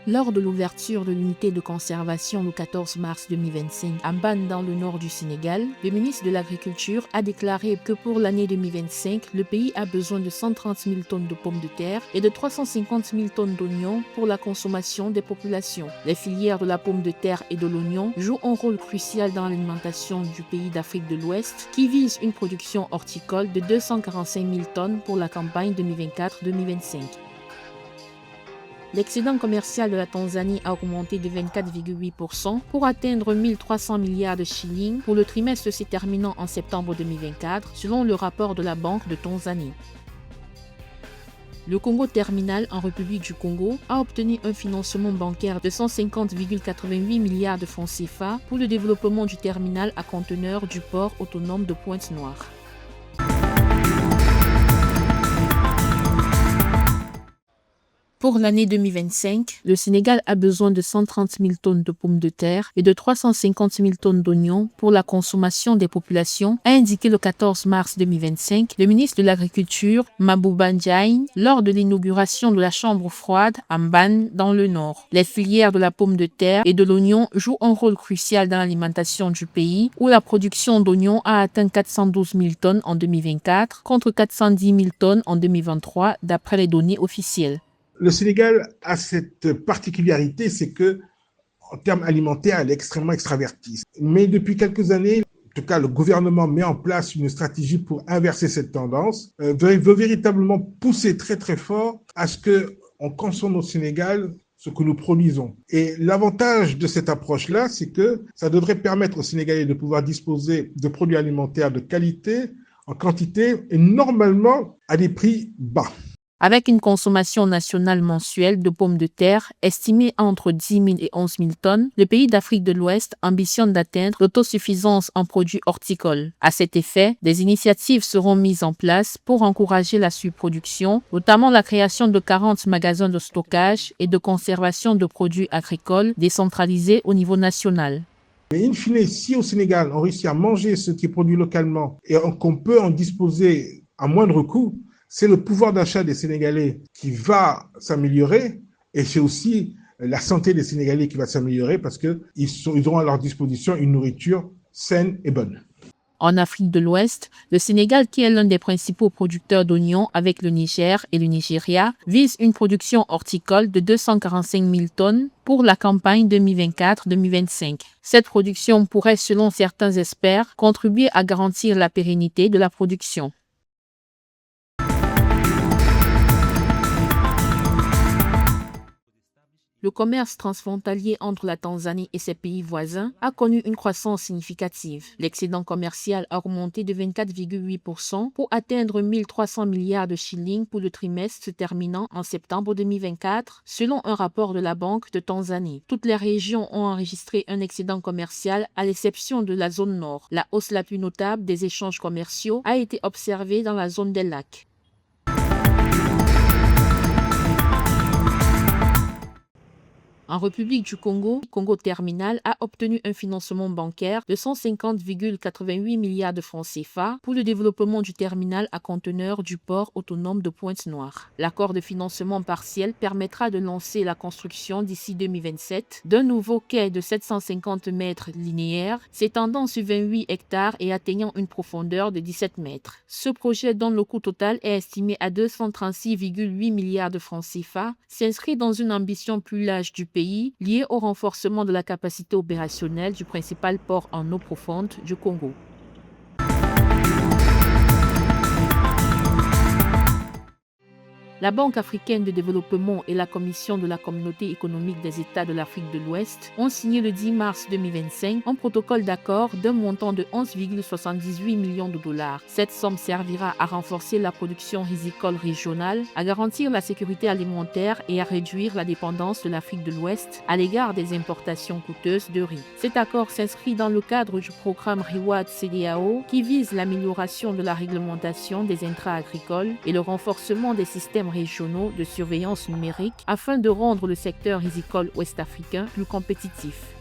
Lors de l'ouverture de l'unité de conservation le 14 mars 2025 à Mbane dans le nord du Sénégal, le ministre de l'Agriculture a déclaré que pour l'année 2025, le pays a besoin de 130 000 tonnes de pommes de terre et de 350 000 tonnes d'oignons pour la consommation des populations. Les filières de la pomme de terre et de l'oignon jouent un rôle crucial dans l'alimentation du pays d'Afrique de l'Ouest qui vise une production horticole de 245 000 tonnes pour la campagne 2024-2025. L'excédent commercial de la Tanzanie a augmenté de 24,8% pour atteindre 1 300 milliards de shillings pour le trimestre se terminant en septembre 2024, selon le rapport de la Banque de Tanzanie. Le Congo Terminal en République du Congo a obtenu un financement bancaire de 150,88 milliards de francs CFA pour le développement du terminal à conteneurs du port autonome de Pointe-Noire. Pour l'année 2025, le Sénégal a besoin de 130 000 tonnes de pommes de terre et de 350 000 tonnes d'oignons pour la consommation des populations, a indiqué le 14 mars 2025 le ministre de l'Agriculture, Mabouba Ndiaye, lors de l'inauguration de la chambre froide à Mbane dans le nord. Les filières de la pomme de terre et de l'oignon jouent un rôle crucial dans l'alimentation du pays, où la production d'oignons a atteint 412 000 tonnes en 2024 contre 410 000 tonnes en 2023, d'après les données officielles. Le Sénégal a cette particularité, c'est que, en termes alimentaires, elle est extrêmement extravertie. Mais depuis quelques années, en tout cas, le gouvernement met en place une stratégie pour inverser cette tendance, veut véritablement pousser très très fort à ce qu'on consomme au Sénégal ce que nous produisons. Et l'avantage de cette approche-là, c'est que ça devrait permettre aux Sénégalais de pouvoir disposer de produits alimentaires de qualité, en quantité, et normalement à des prix bas. Avec une consommation nationale mensuelle de pommes de terre estimée entre 10 000 et 11 000 tonnes, le pays d'Afrique de l'Ouest ambitionne d'atteindre l'autosuffisance en produits horticoles. À cet effet, des initiatives seront mises en place pour encourager la surproduction, notamment la création de 40 magasins de stockage et de conservation de produits agricoles décentralisés au niveau national. Mais in fine, si au Sénégal, on réussit à manger ce qui est produit localement et qu'on peut en disposer à moindre coût, c'est le pouvoir d'achat des Sénégalais qui va s'améliorer et c'est aussi la santé des Sénégalais qui va s'améliorer parce qu'ils auront à leur disposition une nourriture saine et bonne. En Afrique de l'Ouest, le Sénégal, qui est l'un des principaux producteurs d'oignons avec le Niger et le Nigeria, vise une production horticole de 245 000 tonnes pour la campagne 2024-2025. Cette production pourrait, selon certains experts, contribuer à garantir la pérennité de la production. Le commerce transfrontalier entre la Tanzanie et ses pays voisins a connu une croissance significative. L'excédent commercial a augmenté de 24,8% pour atteindre 1 300 milliards de shillings pour le trimestre se terminant en septembre 2024, selon un rapport de la Banque de Tanzanie. Toutes les régions ont enregistré un excédent commercial à l'exception de la zone nord. La hausse la plus notable des échanges commerciaux a été observée dans la zone des lacs. En République du Congo, Congo Terminal a obtenu un financement bancaire de 150,88 milliards de francs CFA pour le développement du terminal à conteneurs du port autonome de Pointe-Noire. L'accord de financement partiel permettra de lancer la construction d'ici 2027 d'un nouveau quai de 750 mètres linéaires s'étendant sur 28 hectares et atteignant une profondeur de 17 mètres. Ce projet, dont le coût total est estimé à 236,8 milliards de francs CFA, s'inscrit dans une ambition plus large du pays lié au renforcement de la capacité opérationnelle du principal port en eau profonde du Congo. La Banque africaine de développement et la Commission de la Communauté économique des États de l'Afrique de l'Ouest ont signé le 10 mars 2025 un protocole d'accord d'un montant de 11,78 millions de dollars. Cette somme servira à renforcer la production rizicole régionale, à garantir la sécurité alimentaire et à réduire la dépendance de l'Afrique de l'Ouest à l'égard des importations coûteuses de riz. Cet accord s'inscrit dans le cadre du programme REWAD CEDEAO qui vise l'amélioration de la réglementation des intrants agricoles et le renforcement des systèmes régionaux de surveillance numérique afin de rendre le secteur rizicole ouest-africain plus compétitif.